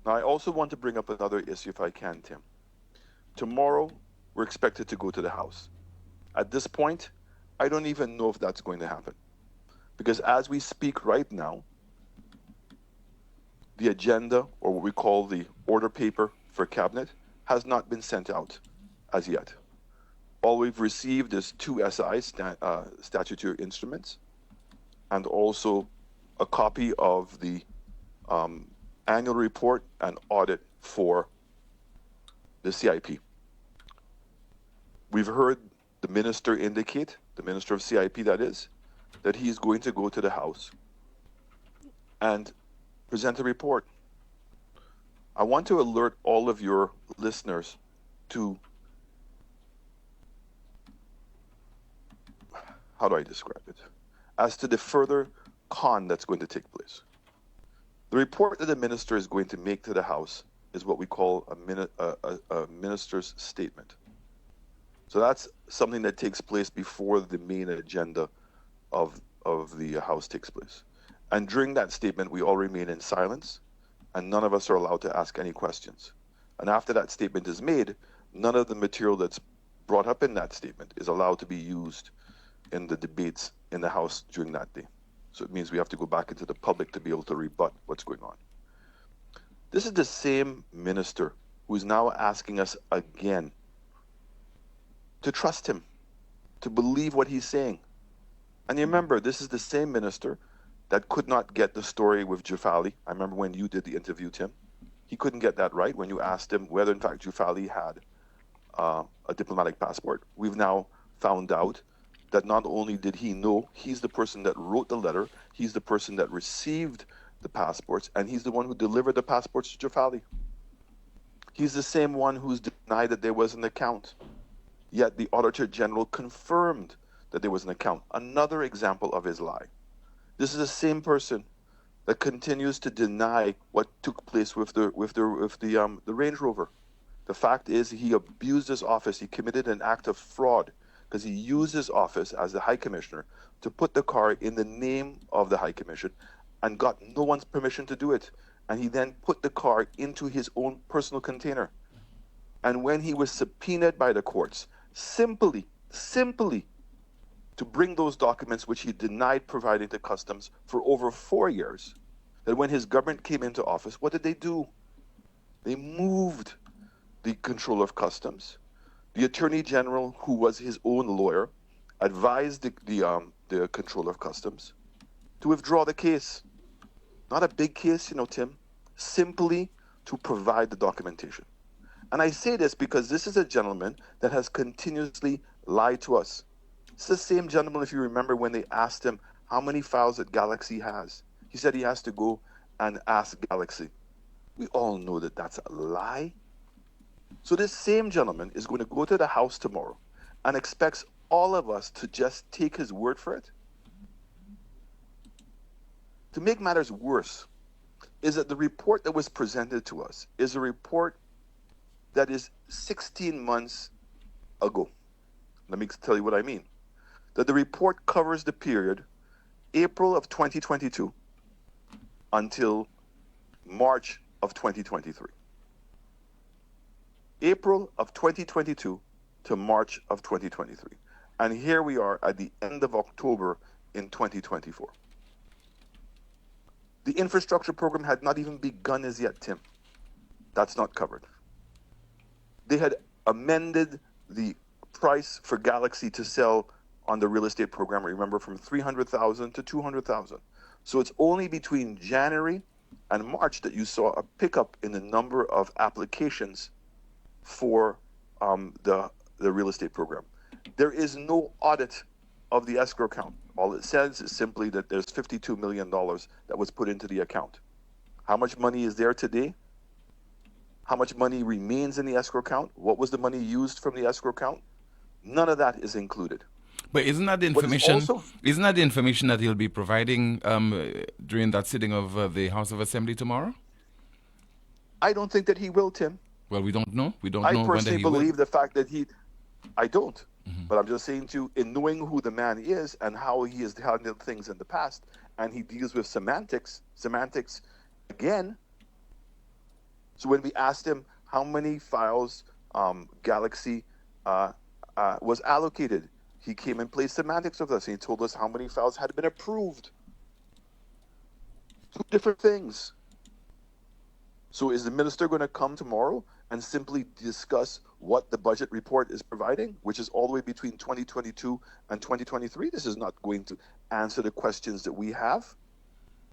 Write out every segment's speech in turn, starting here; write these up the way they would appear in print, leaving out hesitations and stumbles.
Now, I also want to bring up another issue if I can, Tim. Tomorrow, we're expected to go to the House. At this point, I don't even know if that's going to happen. Because as we speak right now, the agenda, or what we call the order paper for cabinet, has not been sent out as yet. All we've received is 2 SI, statutory instruments, and also a copy of the annual report and audit for the CIP. We've heard the minister indicate, the minister of CIP that is, that he's going to go to the House and present a report. I want to alert all of your listeners to, how do I describe it, as to the further con that's going to take place. The report that the minister is going to make to the House is what we call a minister's statement. So that's something that takes place before the main agenda of the House takes place. And during that statement, we all remain in silence, and none of us are allowed to ask any questions. And after that statement is made, none of the material that's brought up in that statement is allowed to be used in the debates in the House during that day. So it means we have to go back into the public to be able to rebut what's going on. This is the same minister who's now asking us again to trust him, to believe what he's saying. And you remember, this is the same minister that could not get the story with Jufali. I remember when you did the interview, Tim. He couldn't get that right when you asked him whether, in fact, Jufali had a diplomatic passport. We've now found out that not only did he know, he's the person that wrote the letter, he's the person that received the passports, and he's the one who delivered the passports to Jafali. He's the same one who's denied that there was an account. Yet the Auditor General confirmed that there was an account. Another example of his lie. This is the same person that continues to deny what took place with the Range Rover. The fact is, he abused his office. He committed an act of fraud because he used his office as the High Commissioner to put the car in the name of the High Commission and got no one's permission to do it. And he then put the car into his own personal container. And when he was subpoenaed by the courts, simply to bring those documents which he denied providing to customs for over 4 years, that when his government came into office, what did they do? They moved the control of customs. The Attorney General, who was his own lawyer, advised the control of customs to withdraw the case. Not a big case, Tim, simply to provide the documentation. And I say this because this is a gentleman that has continuously lied to us. It's the same gentleman, if you remember, when they asked him how many files that Galaxy has. He said he has to go and ask Galaxy. We all know that that's a lie. So this same gentleman is going to go to the House tomorrow and expects all of us to just take his word for it. To make matters worse is that the report that was presented to us is a report that is 16 months ago. Let me tell you what I mean. That the report covers the period April of 2022 until March of 2023. April of 2022 to March of 2023. And here we are at the end of October in 2024. The infrastructure program had not even begun as yet, Tim. That's not covered. They had amended the price for Galaxy to sell on the real estate program, remember, from $300,000 to $200,000. So it's only between January and March that you saw a pickup in the number of applications for the real estate program. There is no audit of the escrow account. All it says is simply that there's $52 million that was put into the account. How much money is there today? How much money remains in the escrow account? What was the money used from the escrow account? None of that is included. But isn't that the information? Isn't that the information that he'll be providing during that sitting of the House of Assembly tomorrow? I don't think that he will, Tim. Well, we don't know. We don't know. I personally believe the fact that I don't. Mm-hmm. But I'm just saying to you, in knowing who the man is and how he has handled things in the past, and he deals with semantics again, So when we asked him how many files Galaxy was allocated, he came and played semantics with us, and he told us how many files had been approved. Two different things. So is the minister going to come tomorrow and simply discuss what the budget report is providing, which is all the way between 2022 and 2023? This is not going to answer the questions that we have.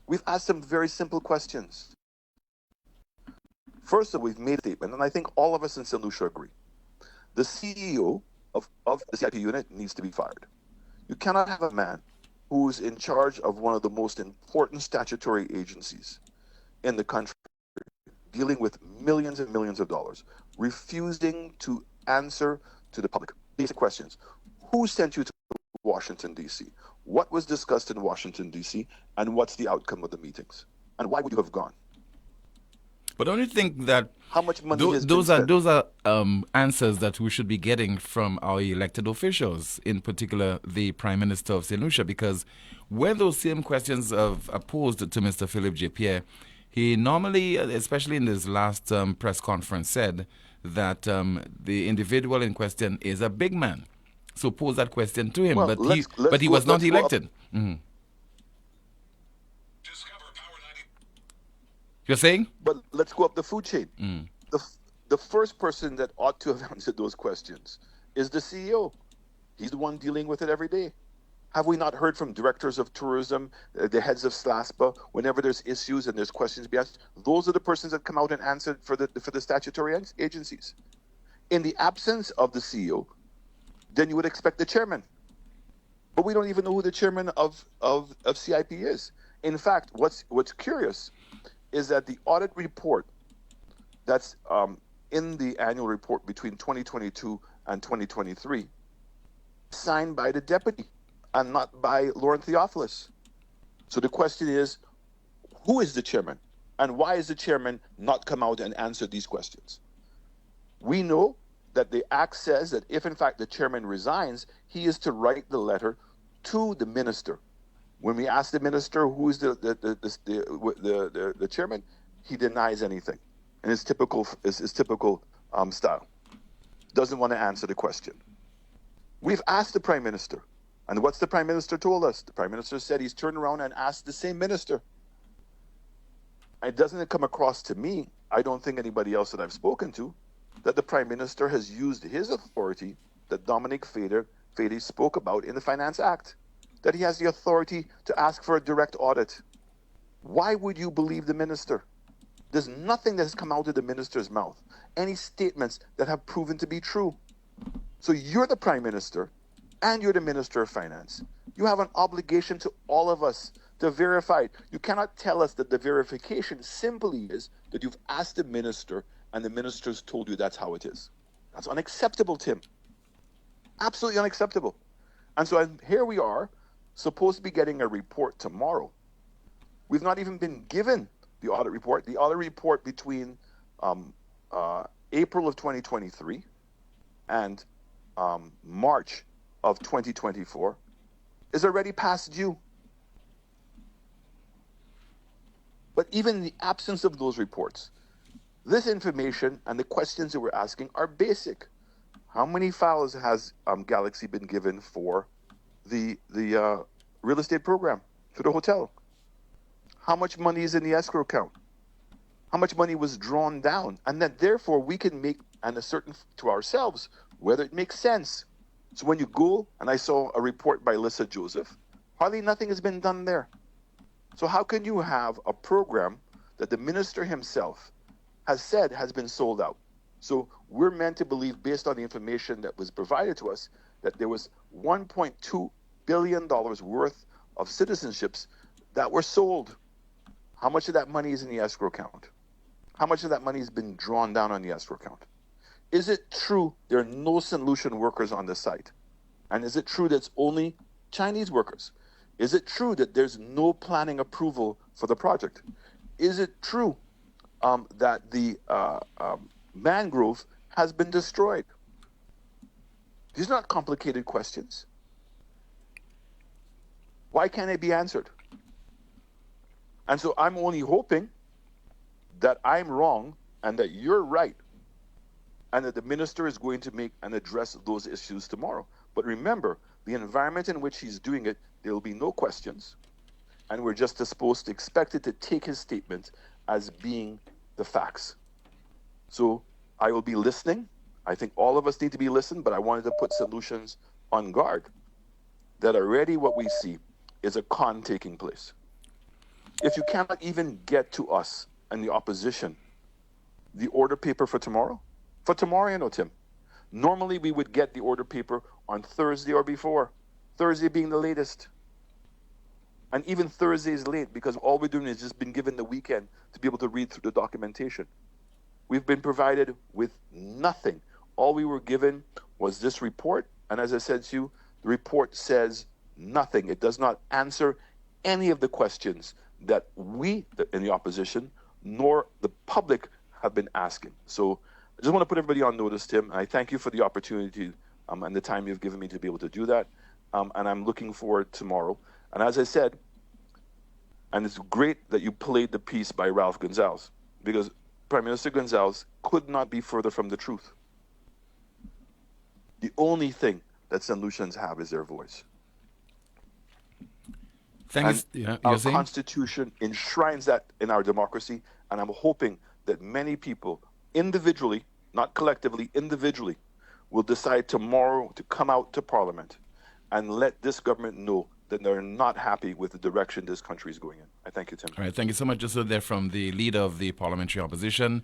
We've asked some very simple questions. First of all, we've made a statement, and I think all of us in St. Lucia agree. The CEO of the CIP unit needs to be fired. You cannot have a man who's in charge of one of the most important statutory agencies in the country, dealing with millions and millions of dollars, refusing to answer to the public basic questions. Who sent you to Washington, D.C.? What was discussed in Washington, D.C., and what's the outcome of the meetings? And why would you have gone? But don't you think that how much money has been spent? Those are answers that we should be getting from our elected officials, in particular the Prime Minister of St. Lucia, because when those same questions are posed to Mr. Philip J. Pierre, he normally, especially in his last press conference, said that the individual in question is a big man. So pose that question to him, well, but he was not elected. Mm-hmm. You're saying? But let's go up the food chain. The first person that ought to have answered those questions is the CEO. He's the one dealing with it every day. Have we not heard from directors of tourism, the heads of SLASPA, whenever there's issues and there's questions to be asked? Those are the persons that come out and answer for the statutory agencies. In the absence of the CEO, then you would expect the chairman. But we don't even know who the chairman of CIP is. In fact, what's curious is that the audit report that's in the annual report between 2022 and 2023 signed by the deputy and not by Lauren Theophilus. So the question is, who is the chairman? And why is the chairman not come out and answer these questions? We know that the act says that if in fact the chairman resigns, he is to write the letter to the minister. When we ask the minister who is the chairman, he denies anything, and it's typical style. Doesn't want to answer the question. We've asked the prime minister, and what's the prime minister told us? The prime minister said he's turned around and asked the same minister. It doesn't come across to me, I don't think anybody else that I've spoken to, that the prime minister has used his authority that Dominic Fede spoke about in the Finance Act, that he has the authority to ask for a direct audit. Why would you believe the minister? There's nothing that has come out of the minister's mouth, any statements that have proven to be true. So you're the prime minister and you're the minister of finance. You have an obligation to all of us to verify it. You cannot tell us that the verification simply is that you've asked the minister and the minister's told you that's how it is. That's unacceptable, Tim. Absolutely unacceptable. And so here we are, supposed to be getting a report tomorrow. We've not even been given the audit report. The audit report between April of 2023 and March of 2024 is already past due. But even in the absence of those reports, this information and the questions that we're asking are basic. How many files has Galaxy been given for the real estate program, for the hotel? How much money is in the escrow account? How much money was drawn down? And that therefore we can make an ascertain to ourselves whether it makes sense. So when you go, and I saw a report by Lisa Joseph, hardly nothing has been done there. So how can you have a program that the minister himself has said has been sold out? So we're meant to believe, based on the information that was provided to us, that there was $1.2 billion worth of citizenships that were sold. How much of that money is in the escrow account? How much of that money has been drawn down on the escrow account? Is it true there are no St. Lucian workers on the site? And is it true that it's only Chinese workers? Is it true that there's no planning approval for the project? Is it true that the mangrove has been destroyed? These are not complicated questions. Why can't they be answered? And so I'm only hoping that I'm wrong and that you're right, and that the minister is going to make and address those issues tomorrow. But remember, the environment in which he's doing it, there will be no questions, and we're just supposed to expect it to take his statement as being the facts. So I will be listening. I think all of us need to be listening, but I wanted to put solutions on guard that already what we see is a con taking place. If you cannot even get to us and the opposition the order paper for tomorrow, Tim, normally we would get the order paper on Thursday or before, Thursday being the latest. And even Thursday is late because all we're doing is just been given the weekend to be able to read through the documentation. We've been provided with nothing. All we were given was this report, and as I said to you, the report says nothing. It does not answer any of the questions that we in the opposition nor the public have been asking. So I just want to put everybody on notice, Tim. I thank you for the opportunity and the time you've given me to be able to do that. And I'm looking forward tomorrow. And as I said, and it's great that you played the piece by Ralph Gonzalez, because Prime Minister Gonzalez could not be further from the truth. The only thing that St. Lucians have is their voice. Our Constitution enshrines that in our democracy, and I'm hoping that many people, individually, not collectively, individually, will decide tomorrow to come out to Parliament and let this government know that they're not happy with the direction this country is going in. I thank you, Tim. All right, thank you so much. Just so there from the leader of the parliamentary opposition,